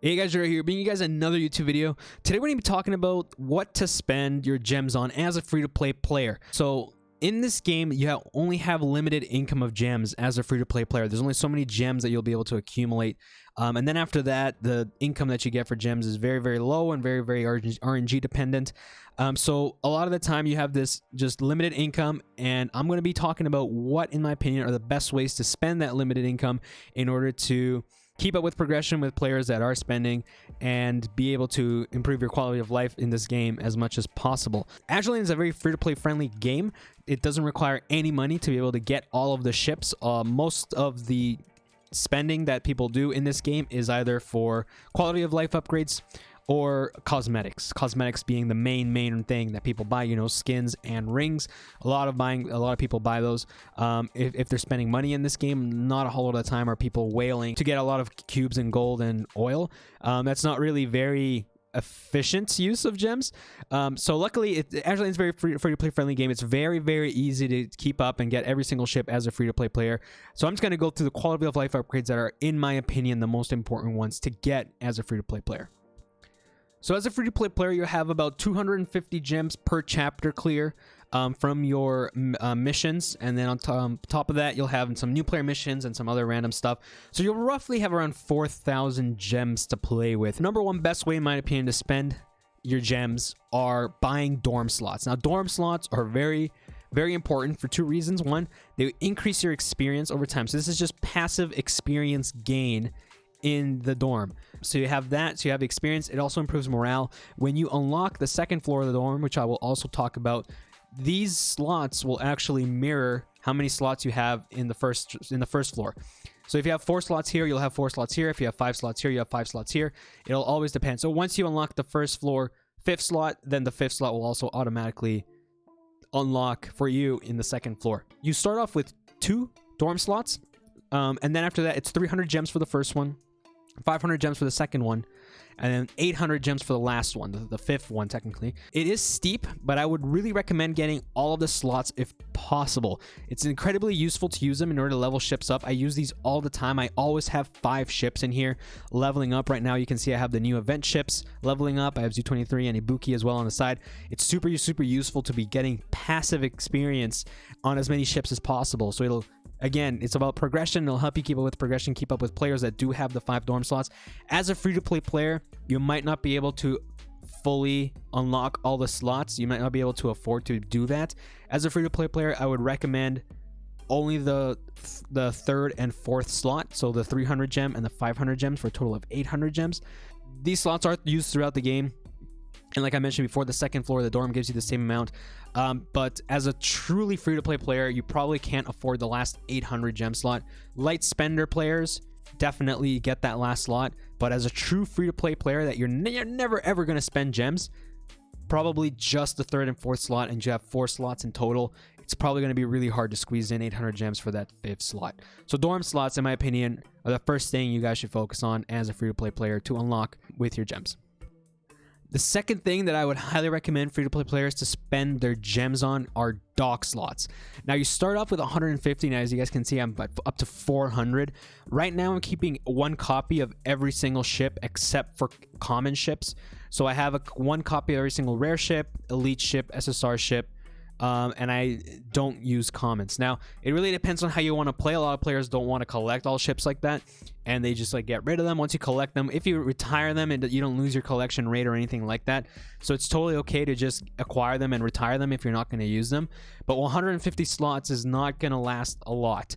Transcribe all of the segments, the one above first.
Hey guys, right here, bringing you guys another YouTube video. Today we're going to be talking about what to spend your gems on as a free-to-play player. So in this game, you only have limited income of gems as a free-to-play player. There's only so many gems that you'll be able to accumulate. And then after that, the income that you get for gems is very, very low and very, very RNG dependent. So a lot of the time you have this just limited income, and I'm going to be talking about what, in my opinion, are the best ways to spend that limited income in order to keep up with progression with players that are spending and be able to improve your quality of life in this game as much as possible. Azur is a very free-to-play friendly game. It doesn't require any money to be able to get all of the ships. Most of the spending that people do in this game is either for quality of life upgrades or cosmetics. Cosmetics being the main thing that people buy, you know, skins and rings. A lot of people buy those. If they're spending money in this game, not a whole lot of the time are people whaling to get a lot of cubes and gold and oil. That's not really very efficient use of gems. So luckily, actually it's a very free-to-play friendly game. It's very, very easy to keep up and get every single ship as a free-to-play player. So I'm just going to go through the quality of life upgrades that are, in my opinion, the most important ones to get as a free-to-play player. So as a free-to-play player, you have about 250 gems per chapter clear from your missions, and then on top of that, you'll have some new player missions and some other random stuff. So you'll roughly have around 4,000 gems to play with. Number one best way, in my opinion, to spend your gems are buying dorm slots. Now, dorm slots are very important for two reasons. One, they increase your experience over time. So this is just passive experience gain in the dorm. So you have that, so you have experience. It also improves morale. When you unlock the second floor of the dorm, which I will also talk about, these slots will actually mirror how many slots you have in the first floor. So if you have 4 slots here, you'll have 4 slots here. If you have 5 slots here, you have 5 slots here. It'll always depend. So once you unlock the first floor 5th slot, then the 5th slot will also automatically unlock for you in the second floor. You start off with 2 dorm slots, and then after that, it's 300 gems for the first one, 500 gems for the second one, and then 800 gems for the last one, the 5th one technically. It is steep, but I would really recommend getting all of the slots if possible. It's incredibly useful to use them in order to level ships up. I use these all the time. I always have 5 ships in here leveling up. Right now you can see I have the new event ships leveling up. I have Zu-23 and Ibuki as well on the side. It's super useful to be getting passive experience on as many ships as possible. So again, it's about progression. It'll help you keep up with progression, keep up with players that do have the 5 dorm slots. As a free-to-play player, you might not be able to fully unlock all the slots. You might not be able to afford to do that. As a free-to-play player, I would recommend only the 3rd and 4th slot, so the 300 gem and the 500 gems for a total of 800 gems. These slots are used throughout the game. And like I mentioned before, the second floor of the dorm gives you the same amount. But as a truly free-to-play player, you probably can't afford the last 800 gem slot. Light spender players definitely get that last slot. But as a true free-to-play player that you're never ever going to spend gems, probably just the 3rd and 4th slot, and you have 4 slots in total, it's probably going to be really hard to squeeze in 800 gems for that 5th slot. So dorm slots, in my opinion, are the first thing you guys should focus on as a free-to-play player to unlock with your gems. The second thing that I would highly recommend free-to-play players to spend their gems on are dock slots. Now, you start off with 150. Now, as you guys can see, I'm up to 400. Right now, I'm keeping 1 copy of every single ship except for common ships. So I have 1 copy of every single rare ship, elite ship, SSR ship, and I don't use commons. Now, it really depends on how you want to play. A lot of players don't want to collect all ships like that, and they just like get rid of them once you collect them. If you retire them, and you don't lose your collection rate or anything like that, so it's totally okay to just acquire them and retire them if you're not going to use them. But 150 slots is not going to last a lot.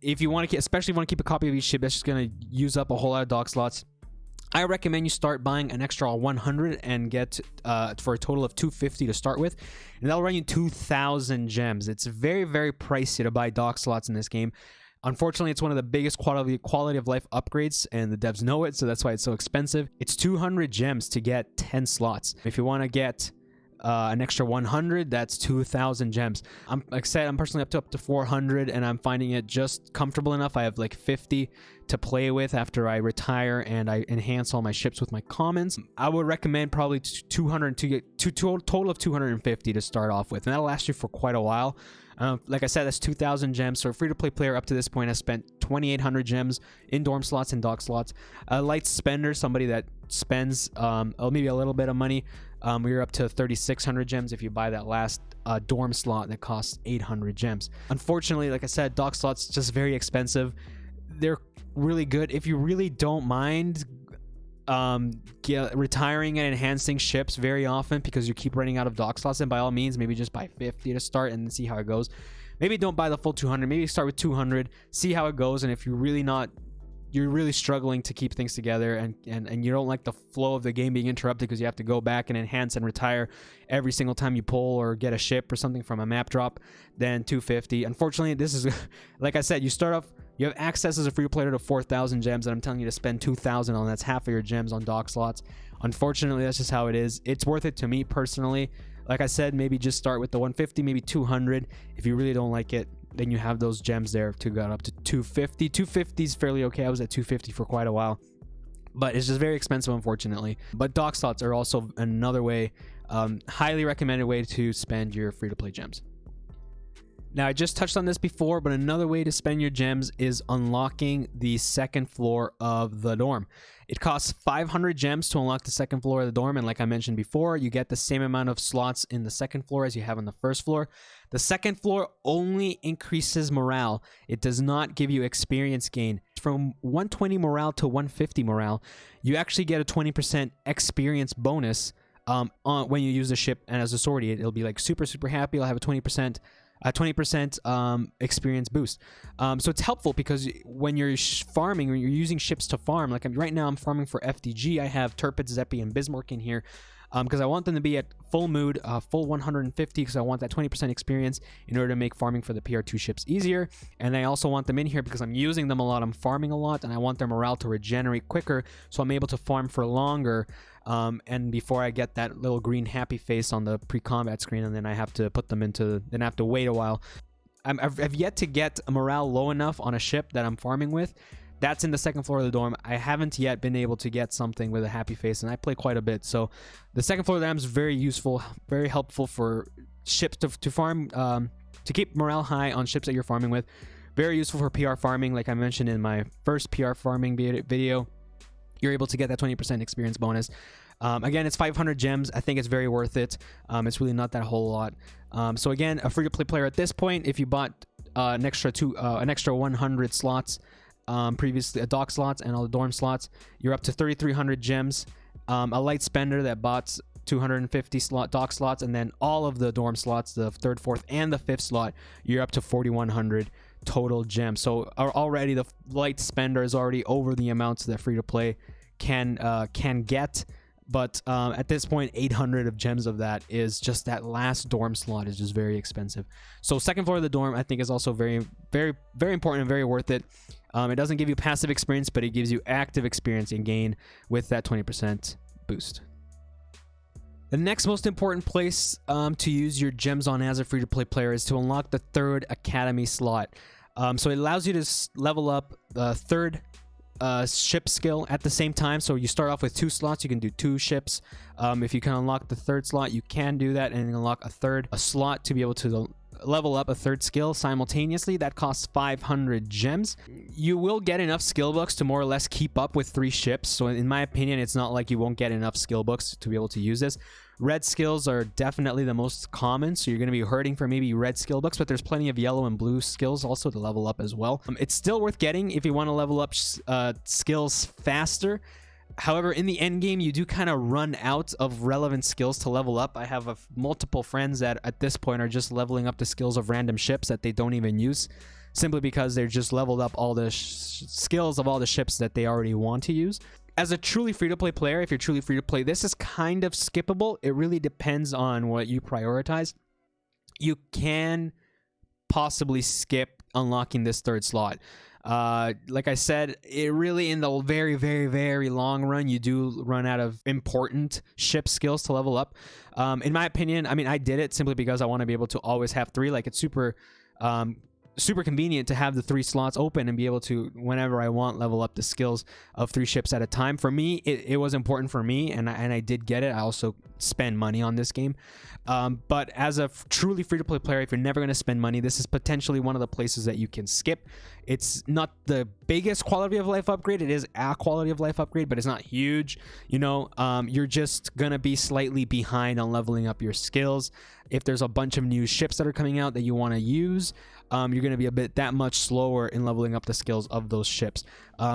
If you want to, especially if you want to keep a copy of each ship, that's just going to use up a whole lot of dock slots. I recommend you start buying an extra 100 and get for a total of 250 to start with, and that'll run you 2,000 gems. It's very pricey to buy dock slots in this game. Unfortunately, it's one of the biggest quality of life upgrades, and the devs know it, so that's why it's so expensive. It's 200 gems to get 10 slots. If you want to get an extra 100, that's 2,000 gems. Like I said, I'm personally up to 400, and I'm finding it just comfortable enough. I have like 50 to play with after I retire and I enhance all my ships with my commons. I would recommend probably 200 to get total of 250 to start off with, and that'll last you for quite a while. Like I said, that's 2,000 gems. So a free-to-play player up to this point has spent 2,800 gems in dorm slots and dock slots. A light spender, somebody that spends maybe a little bit of money, we're up to 3,600 gems if you buy that last dorm slot that costs 800 gems. Unfortunately, like I said, dock slots just very expensive. They're really good if you really don't mind retiring and enhancing ships very often because you keep running out of dock slots. And by all means, maybe just buy 50 to start and see how it goes. Maybe don't buy the full 200. Maybe start with 200, see how it goes. And if you're really struggling to keep things together and you don't like the flow of the game being interrupted because you have to go back and enhance and retire every single time you pull or get a ship or something from a map drop, then 250. Unfortunately, this is like I said, you start off, you have access as a free player to 4,000 gems, and I'm telling you to spend 2,000 on that's half of your gems on dock slots. Unfortunately, that's just how it is. It's worth it to me personally. Like I said, maybe just start with the 150, maybe 200. If you really don't like it, then you have those gems there to go up to 250. 250 is fairly okay. I was at 250 for quite a while, but it's just very expensive, unfortunately. But dock slots are also another way, highly recommended way to spend your free-to-play gems. Now, I just touched on this before, but another way to spend your gems is unlocking the second floor of the dorm. It costs 500 gems to unlock the second floor of the dorm, and like I mentioned before, you get the same amount of slots in the second floor as you have on the first floor. The second floor only increases morale. It does not give you experience gain. From 120 morale to 150 morale, you actually get a 20% experience bonus when you use the ship, and as a sortie, it'll be like super happy. I'll have a 20% experience boost. So it's helpful because when you're farming or you're using ships to farm, like right now I'm farming for FDG. I have Turpitz, Zeppi, and Bismarck in here because I want them to be at full mood, full 150, because I want that 20% experience in order to make farming for the PR2 ships easier. And I also want them in here because I'm using them a lot, I'm farming a lot, and I want their morale to regenerate quicker so I'm able to farm for longer. And before I get that little green happy face on the pre-combat screen, and then I have to put them into, then I have to wait a while. I've yet to get a morale low enough on a ship that I'm farming with. That's in the second floor of the dorm. I haven't yet been able to get something with a happy face, and I play quite a bit. So the second floor of the dorm is very useful, very helpful for ships to farm, to keep morale high on ships that you're farming with. Very useful for PR farming, like I mentioned in my first PR farming video. You're able to get that 20% experience bonus. Again, it's 500 gems. I think it's very worth it. It's really not that whole lot. So again, a free-to-play player at this point, if you bought an extra 100 slots, previously dock slots and all the dorm slots, you're up to 3,300 gems. A light spender that bought 250 dock slots, and then all of the dorm slots, the third, fourth, and the fifth slot, you're up to 4,100 total gems. So already the light spender is already over the amounts that free to play can get. But at this point, 800 of gems of that is just that last dorm slot is just very expensive. So second floor of the dorm, I think, is also very important and very worth it. It doesn't give you passive experience, but it gives you active experience and gain with that 20% boost. The next most important place to use your gems on as a free-to-play player is to unlock the third academy slot. So it allows you to level up the third ship skill at the same time. So you start off with 2 slots, you can do 2 ships. If you can unlock the third slot, you can do that and unlock a slot to be able to level up a third skill simultaneously. That costs 500 gems. You will get enough skill books to more or less keep up with 3 ships. So in my opinion, it's not like you won't get enough skill books to be able to use this. Red skills are definitely the most common, so you're going to be hurting for maybe red skill books, but there's plenty of yellow and blue skills also to level up as well. It's still worth getting if you want to level up skills faster. However, in the end game, you do kind of run out of relevant skills to level up. I have multiple friends that at this point are just leveling up the skills of random ships that they don't even use, simply because they're just leveled up all the skills of all the ships that they already want to use. As a truly free-to-play player, if you're truly free-to-play, this is kind of skippable. It really depends on what you prioritize. You can possibly skip unlocking this third slot. Like I said, it really, in the very long run, you do run out of important ship skills to level up. In my opinion, I mean, I did it simply because I want to be able to always have 3. Like, it's super super convenient to have the 3 slots open and be able to, whenever I want, level up the skills of 3 ships at a time. For me, it was important for me, and I did get it. I also spend money on this game. But as a truly free-to-play player, if you're never going to spend money, this is potentially one of the places that you can skip. It's not the biggest quality of life upgrade. It is a quality of life upgrade, but it's not huge. You know, you're just going to be slightly behind on leveling up your skills. If there's a bunch of new ships that are coming out that you want to use, you're going to be a bit that much slower in leveling up the skills of those ships.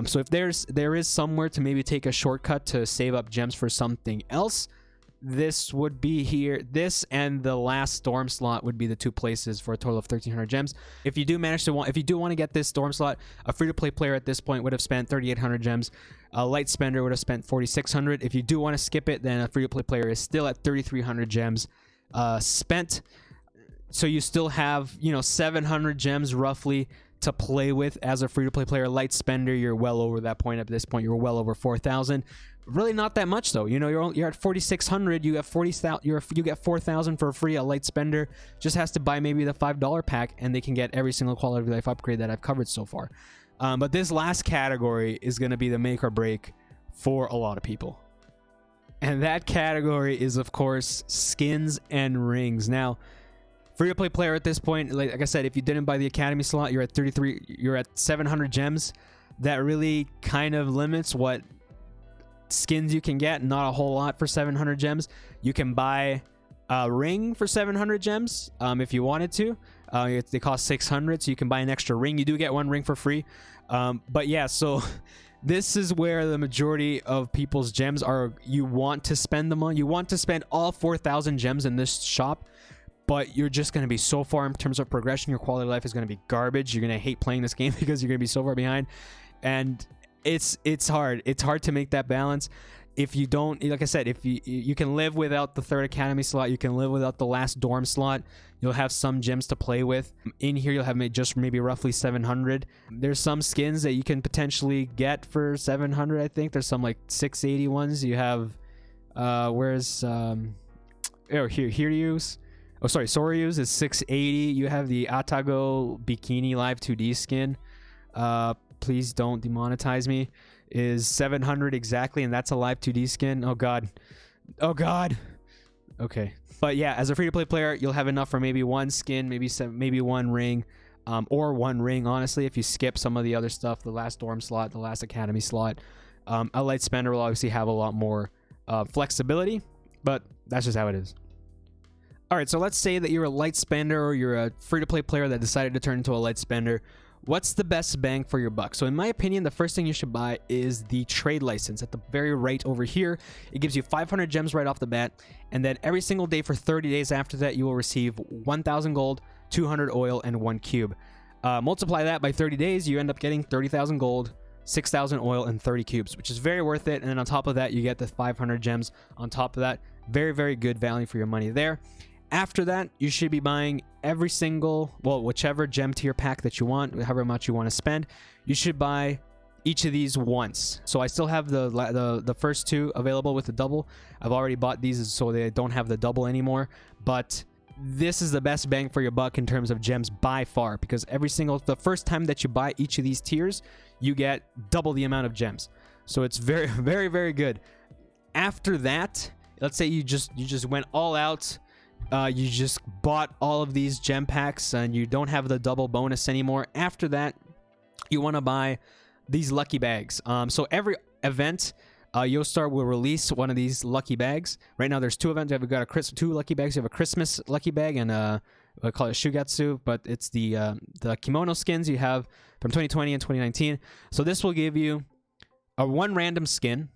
So if there is somewhere to maybe take a shortcut to save up gems for something else, this would be here. This and the last storm slot would be the 2 places for a total of 1,300 gems. If you do want to get this storm slot, a free-to-play player at this point would have spent 3,800 gems. A light spender would have spent 4,600. If you do want to skip it, then a free-to-play player is still at 3,300 gems spent. So you still have, you know, 700 gems roughly to play with as a free-to-play player. Light spender, you're well over that point. At this point, you're well over 4,000. Really not that much though. You know, you're at 4,600. You have 40,000. You get 4,000 for free. A light spender just has to buy maybe the $5 pack, and they can get every single quality of life upgrade that I've covered so far. But this last category is going to be the make or break for a lot of people, and that category is, of course, skins and rings. Now, free-to-play player at this point, like I said, if you didn't buy the Academy slot, you're at 33. You're at 700 gems. That really kind of limits what skins you can get. Not a whole lot for 700 gems. You can buy a ring for 700 gems if you wanted to. They cost 600, so you can buy an extra ring. You do get 1 ring for free. But yeah, so this is where the majority of people's gems are. You want to spend them on. You want to spend all 4,000 gems in this shop, but you're just going to be so far in terms of progression. Your quality of life is going to be garbage. You're going to hate playing this game because you're going to be so far behind. And it's hard. It's hard to make that balance. If you don't, like I said, if you can live without the 3rd Academy slot, you can live without the last dorm slot. You'll have some gems to play with. In here, you'll have just maybe roughly 700. There's some skins that you can potentially get for 700. I think there's some like 680 ones. You have, Hiryu's. Oh, sorry, Soryu's is 680. You have the Atago Bikini Live 2D skin. Please don't demonetize me. Is 700 exactly, and that's a live 2D skin. Oh god. Okay, but yeah, as a free-to-play player, you'll have enough for maybe 1 skin, maybe 1 ring, or 1 ring. Honestly, if you skip some of the other stuff, the last dorm slot, the last Academy slot, a light spender will obviously have a lot more flexibility, but that's just how it is. All right, so let's say that you're a light spender, or you're a free-to-play player that decided to turn into a light spender. What's the best bang for your buck? So in my opinion, the first thing you should buy is the trade license at the very right over here. It gives you 500 gems right off the bat, and then every single day for 30 days after that, you will receive 1,000 gold, 200 oil, and 1 cube. Multiply that by 30 days, you end up getting 30,000 gold, 6,000 oil, and 30 cubes, which is very worth it. And then on top of that, you get the 500 gems on top of that. Very, very good value for your money there. After that, you should be buying every single, whichever gem tier pack that you want, however much you want to spend. You should buy each of these once. So I still have the first 2 available with the double. I've already bought these, so they don't have the double anymore. But this is the best bang for your buck in terms of gems by far, because the first time that you buy each of these tiers, you get double the amount of gems. So it's very, very, very good. After that, let's say you just went all out. You just bought all of these gem packs and you don't have the double bonus anymore. After that, you want to buy these lucky bags. So every event, Yostar will release one of these lucky bags. Right now, there's 2 events. We've got 2 lucky bags. You have a Christmas lucky bag and I call it Shugatsu, but it's the kimono skins you have from 2020 and 2019. So this will give you a 1 random skin,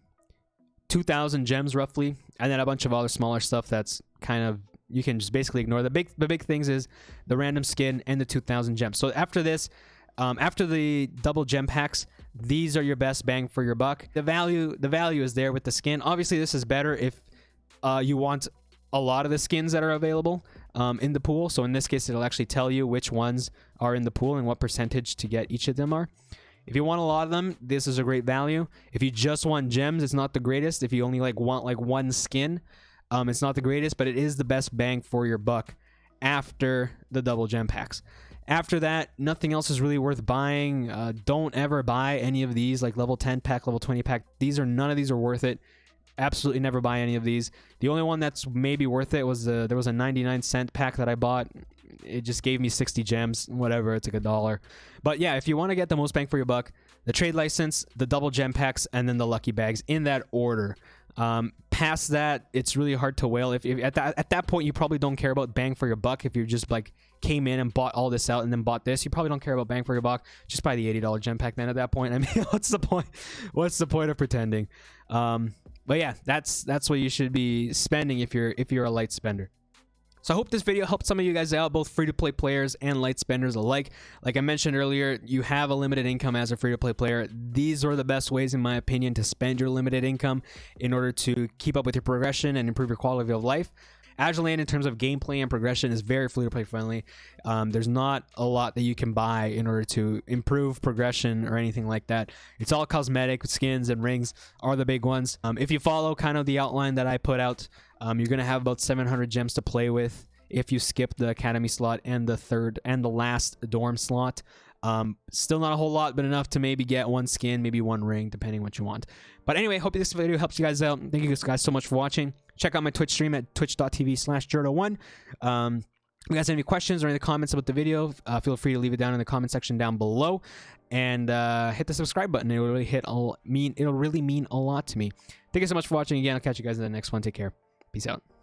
2,000 gems roughly, and then a bunch of other smaller stuff that's kind of, you can just basically ignore. The big things is the random skin and the 2,000 gems. So after this, after the double gem packs, these are your best bang for your buck. The value is there with the skin. Obviously, this is better if you want a lot of the skins that are available in the pool. So in this case, it'll actually tell you which ones are in the pool and what percentage to get each of them are. If you want a lot of them, this is a great value. If you just want gems, it's not the greatest. If you only want 1 skin, it's not the greatest, but it is the best bang for your buck after the double gem packs. After that, nothing else is really worth buying. Don't ever buy any of these, like level 10 pack, level 20 pack. None of these are worth it. Absolutely never buy any of these. The only one that's maybe worth it was there was a 99-cent pack that I bought. It just gave me 60 gems, whatever. It's like $1. But yeah, if you want to get the most bang for your buck, the trade license, the double gem packs, and then the lucky bags in that order. Past that, it's really hard to whale. If at that point you probably don't care about bang for your buck. If you're just like came in and bought all this out and then bought this, you probably don't care about bang for your buck. Just buy the $80 gem pack then. At that point, I mean, what's the point? What's the point of pretending? But yeah, that's what you should be spending if you're a light spender. So I hope this video helped some of you guys out, both free-to-play players and light spenders alike. Like I mentioned earlier, you have a limited income as a free-to-play player. These are the best ways, in my opinion, to spend your limited income in order to keep up with your progression and improve your quality of life. Azur Land, in terms of gameplay and progression, is very free-to-play friendly. There's not a lot that you can buy in order to improve progression or anything like that. It's all cosmetic. Skins and rings are the big ones. If you follow kind of the outline that I put out, you're going to have about 700 gems to play with if you skip the academy slot and the last dorm slot. Still not a whole lot, but enough to maybe get one skin, maybe one ring, depending what you want. But anyway, hope this video helps you guys out. Thank you guys so much for watching. Check out my Twitch stream at twitch.tv/Jordo1. If you guys have any questions or any comments about the video, feel free to leave it down in the comment section down below, and hit the subscribe button. It will really mean a lot to me. Thank you so much for watching. Again, I'll catch you guys in the next one. Take care. Peace out.